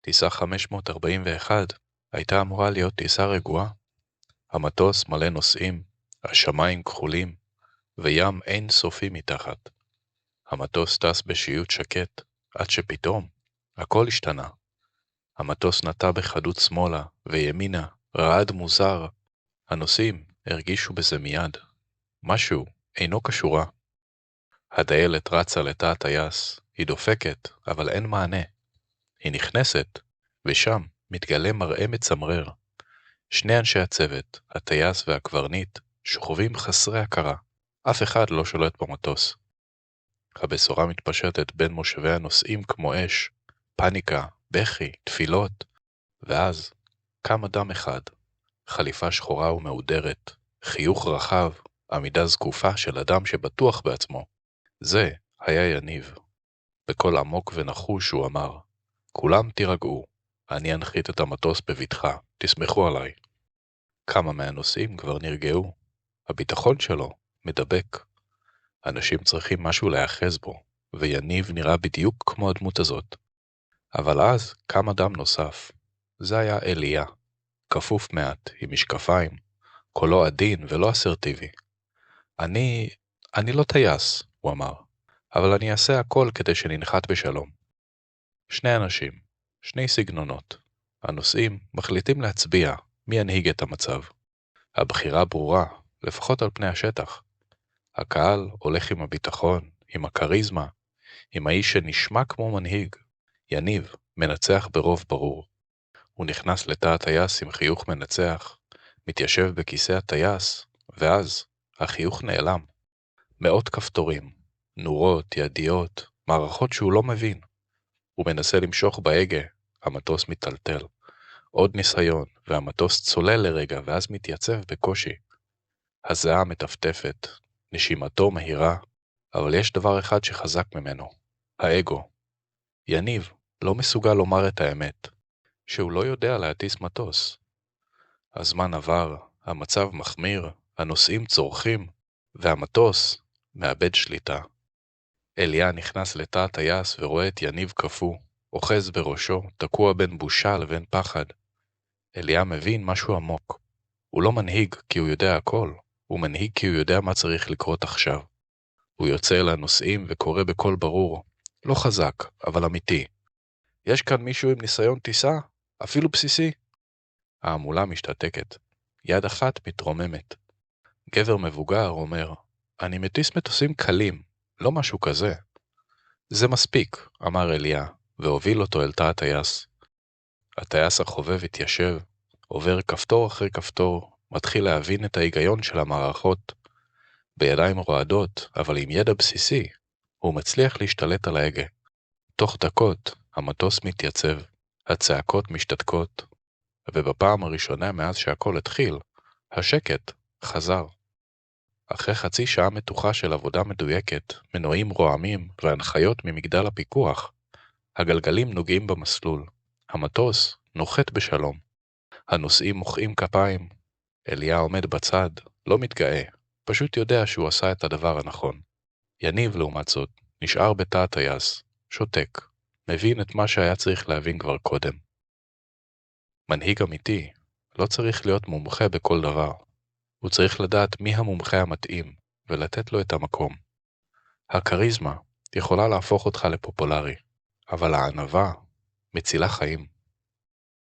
טיסה 541 הייתה אמורה להיות טיסה רגועה. המטוס מלא נוסעים, השמיים כחולים, וים אין סופי מתחת. המטוס טס בשיוט שקט, עד שפתאום הכל השתנה. המטוס נטה בחדות שמאלה וימינה, רעד מוזר. הנוסעים הרגישו בזה מיד. משהו אינו קשורה. הדיילת רצה לתא הטייס, היא דופקת, אבל אין מענה. היא נכנסת, ושם מתגלה מראה מצמרר. שני אנשי הצוות, הטייס והקברניט, שוכבים חסרי הכרה. אף אחד לא שולט במטוס. הבשורה מתפשטת בין מושבי הנוסעים כמו אש, פניקה, בכי, תפילות, ואז קם אדם אחד, חליפה שחורה ומהודרת, חיוך רחב, עמידה זקופה של אדם שבטוח בעצמו. זה היה יניב. בקול עמוק ונחוש הוא אמר, כולם תירגעו, אני אנחית את המטוס בבטחה, תסמכו עליי. כמה מהנוסעים כבר נרגעו. הביטחון שלו מדבק. אנשים צריכים משהו להיאחז בו, ויניב נראה בדיוק כמו הדמות הזאת. אבל אז קם אדם נוסף. זה היה אליה, כפוף מעט, עם משקפיים, קולו עדין ולא אסרטיבי. אני לא טייס, הוא אמר, אבל אני אעשה הכל כדי שננחת בשלום. שני אנשים, שני סגנונות. הנוסעים מחליטים להצביע מי ינהיג את המצב. הבחירה ברורה, לפחות על פני השטח. הקהל הולך עם הביטחון, עם הקריזמה, עם האיש שנשמע כמו מנהיג. יניב מנצח ברוב ברור. הוא נכנס לתא הטייס עם חיוך מנצח, מתיישב בכיסא הטייס, ואז החיוך נעלם. מאות כפתורים, נורות, ידיות, מערכות שהוא לא מבין. הוא מנסה למשוך בהגה, המטוס מטלטל. עוד ניסיון, והמטוס צולל לרגע, ואז מתייצב בקושי. הזיעה מטפטפת, נשימתו מהירה, אבל יש דבר אחד שחזק ממנו, האגו. יניב לא מסוגל לומר את האמת, שהוא לא יודע להטיס מטוס. הזמן עבר, המצב מחמיר, הנוסעים צורכים, והמטוס מאבד שליטה. אליה נכנס לתא הטייס ורואה את יניב קפוא, אוחז בראשו, תקוע בין בושה לבין פחד. אליה מבין משהו עמוק. הוא לא מנהיג כי הוא יודע הכל, הוא מנהיג כי הוא יודע מה צריך לקרות עכשיו. הוא יוצא אל הנוסעים וקורא בקול ברור, לא חזק, אבל אמיתי. יש כאן מישהו עם ניסיון טיסה? אפילו בסיסי? ההמולה משתתקת. יד אחת מתרוממת. גבר מבוגר אומר, אני מטיס מטוסים קלים, לא משהו כזה. זה מספיק, אמר אליה, והוביל אותו אל תא הטייס. הטייס החובב התיישב, עובר כפתור אחרי כפתור, מתחיל להבין את ההיגיון של המערכות. בידיים רועדות, אבל עם ידע בסיסי, הוא מצליח להשתלט על ההגה. תוך דקות, המטוס מתייצב, הצעקות משתתקות, ובפעם הראשונה מאז שהכל התחיל, השקט חזר. אחרי חצי שעה מתוחה של עבודה מדויקת, מנועים רועמים והנחיות ממגדל הפיקוח, הגלגלים נוגעים במסלול. המטוס נוחת בשלום. הנוסעים מוחאים כפיים. אליה עומד בצד, לא מתגאה, פשוט יודע שהוא עשה את הדבר הנכון. יניב לעומת זאת, נשאר בתא הטייס, שותק, מבין את מה שהיה צריך להבין כבר קודם. מנהיג אמיתי לא צריך להיות מומחה בכל דבר. הוא צריך לדעת מי המומחה המתאים, ולתת לו את המקום. הכריזמה יכולה להפוך אותך לפופולרי, אבל הענווה מצילה חיים.